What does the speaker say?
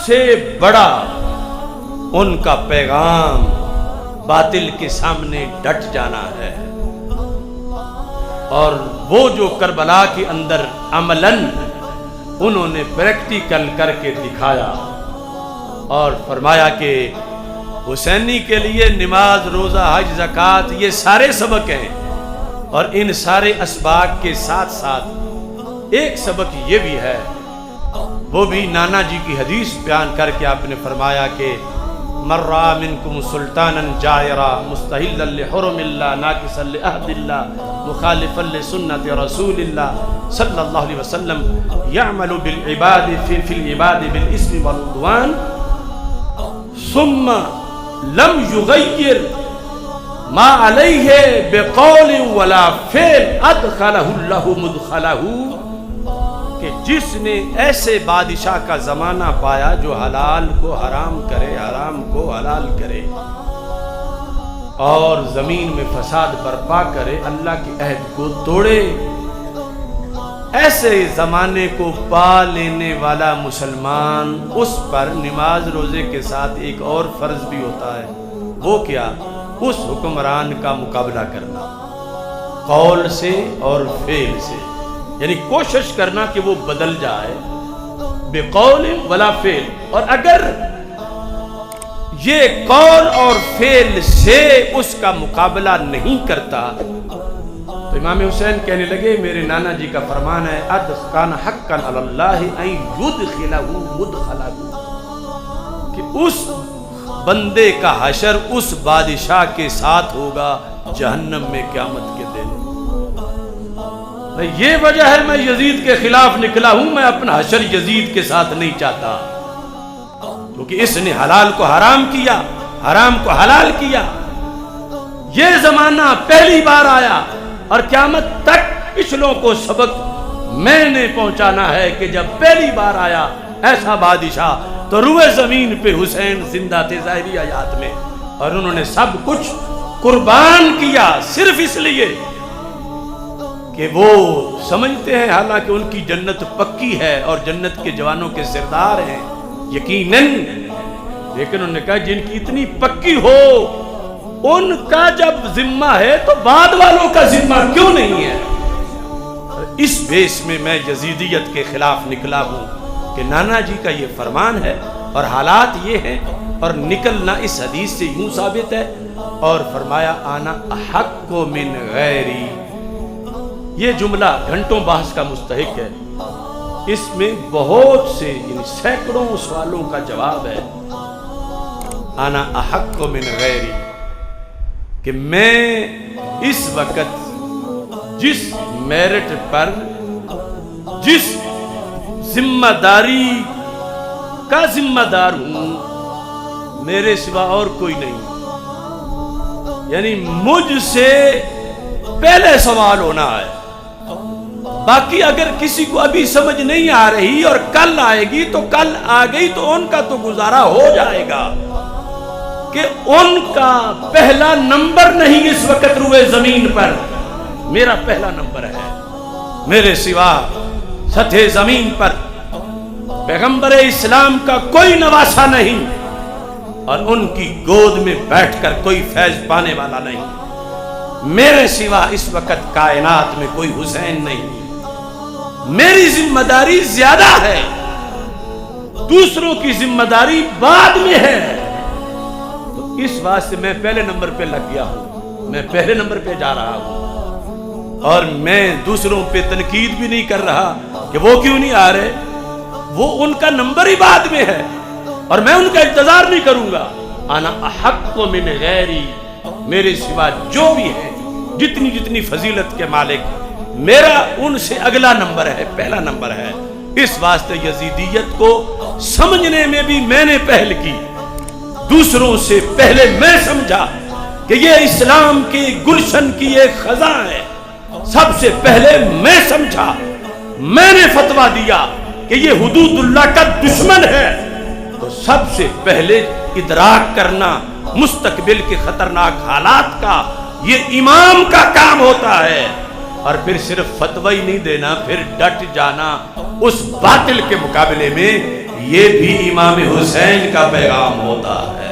سے بڑا ان کا پیغام باطل کے سامنے ڈٹ جانا ہے۔ اور وہ جو کربلا کے اندر عملاً انہوں نے پریکٹیکل کر کے دکھایا اور فرمایا کہ حسینی کے لیے نماز، روزہ، حج، زکوٰۃ یہ سارے سبق ہیں، اور ان سارے اسباق کے ساتھ ساتھ ایک سبق یہ بھی ہے، وہ بھی نانا جی کی حدیث بیان کر کے آپ نے فرمایا کہ من رأى منکم سلطانا جائرا مستحلا لحرم اللہ ناقصا لعہد اللہ مخالفا لسنت رسول اللہ صلی اللہ علیہ وسلم یعمل بالعباد فی العباد بالاسم والعدوان ثم لم یغیر ما علیہ بقول ولا فعل ادخلہ اللہ مدخلہ، کہ جس نے ایسے بادشاہ کا زمانہ پایا جو حلال کو حرام کرے، حرام کو حلال کرے، اور زمین میں فساد برپا کرے، اللہ کے عہد کو توڑے، ایسے زمانے کو پا لینے والا مسلمان، اس پر نماز روزے کے ساتھ ایک اور فرض بھی ہوتا ہے، وہ کیا؟ اس حکمران کا مقابلہ کرنا قول سے اور فعل سے، یعنی کوشش کرنا کہ وہ بدل جائے بقول ولا فعل، اور اگر یہ قول اور فعل سے اس کا مقابلہ نہیں کرتا تو امام حسین کہنے لگے، میرے نانا جی کا فرمان ہے کان حقا علی اللہ ان یدخلہ مدخلہ، کہ اس بندے کا حشر اس بادشاہ کے ساتھ ہوگا جہنم میں قیامت کے دن۔ یہ وجہ ہے میں یزید کے خلاف نکلا ہوں، میں اپنا حشر یزید کے ساتھ نہیں چاہتا، کیونکہ اس نے حلال کو حرام کیا، حرام کو حلال کیا۔ یہ زمانہ پہلی بار آیا اور قیامت تک پچھلوں کو سبق میں نے پہنچانا ہے کہ جب پہلی بار آیا ایسا بادشاہ تو روئے زمین پہ حسین زندہ تھے ظاہری حیات میں، اور انہوں نے سب کچھ قربان کیا صرف اس لیے کہ وہ سمجھتے ہیں حالانکہ ان کی جنت پکی ہے اور جنت کے جوانوں کے سردار ہیں یقیناً، لیکن انہوں نے کہا جن کی اتنی پکی ہو ان کا جب ذمہ ہے تو بعد والوں کا ذمہ کیوں نہیں ہے؟ اس بیس میں میں یزیدیت کے خلاف نکلا ہوں کہ نانا جی کا یہ فرمان ہے اور حالات یہ ہیں، اور نکلنا اس حدیث سے یوں ثابت ہے، اور فرمایا آنا احق من غیری، یہ جملہ گھنٹوں بحث کا مستحق ہے، اس میں بہت سے یعنی سینکڑوں سوالوں کا جواب ہے۔ انا احق من غیری، کہ میں اس وقت جس میرٹ پر، جس ذمہ داری کا ذمہ دار ہوں، میرے سوا اور کوئی نہیں، یعنی مجھ سے پہلے سوال ہونا ہے، باقی اگر کسی کو ابھی سمجھ نہیں آ رہی اور کل آئے گی تو کل آ گئی تو ان کا تو گزارا ہو جائے گا، کہ ان کا پہلا نمبر نہیں اس وقت روئے زمین پر، میرا پہلا نمبر ہے، میرے سوا سطح زمین پر پیغمبر اسلام کا کوئی نواسا نہیں، اور ان کی گود میں بیٹھ کر کوئی فیض پانے والا نہیں، میرے سوا اس وقت کائنات میں کوئی حسین نہیں، میری ذمہ داری زیادہ ہے، دوسروں کی ذمہ داری بعد میں ہے، تو اس واسطے میں پہلے نمبر پہ لگ گیا ہوں، میں پہلے نمبر پہ جا رہا ہوں، اور میں دوسروں پہ تنقید بھی نہیں کر رہا کہ وہ کیوں نہیں آ رہے، وہ ان کا نمبر ہی بعد میں ہے اور میں ان کا انتظار نہیں کروں گا۔ انا احق من غیری، میرے سوا جو بھی ہے جتنی جتنی فضیلت کے مالک، میرا ان سے اگلا نمبر ہے، پہلا نمبر ہے۔ اس واسطے یزیدیت کو سمجھنے میں بھی میں نے پہل کی، دوسروں سے پہلے میں سمجھا کہ یہ اسلام کی گلشن کی ایک خزاں ہے، سب سے پہلے میں سمجھا، میں نے فتویٰ دیا کہ یہ حدود اللہ کا دشمن ہے، تو سب سے پہلے ادراک کرنا مستقبل کے خطرناک حالات کا یہ امام کا کام ہوتا ہے، اور پھر صرف فتوی نہیں دینا، پھر ڈٹ جانا اس باطل کے مقابلے میں یہ بھی امام حسین کا پیغام ہوتا ہے۔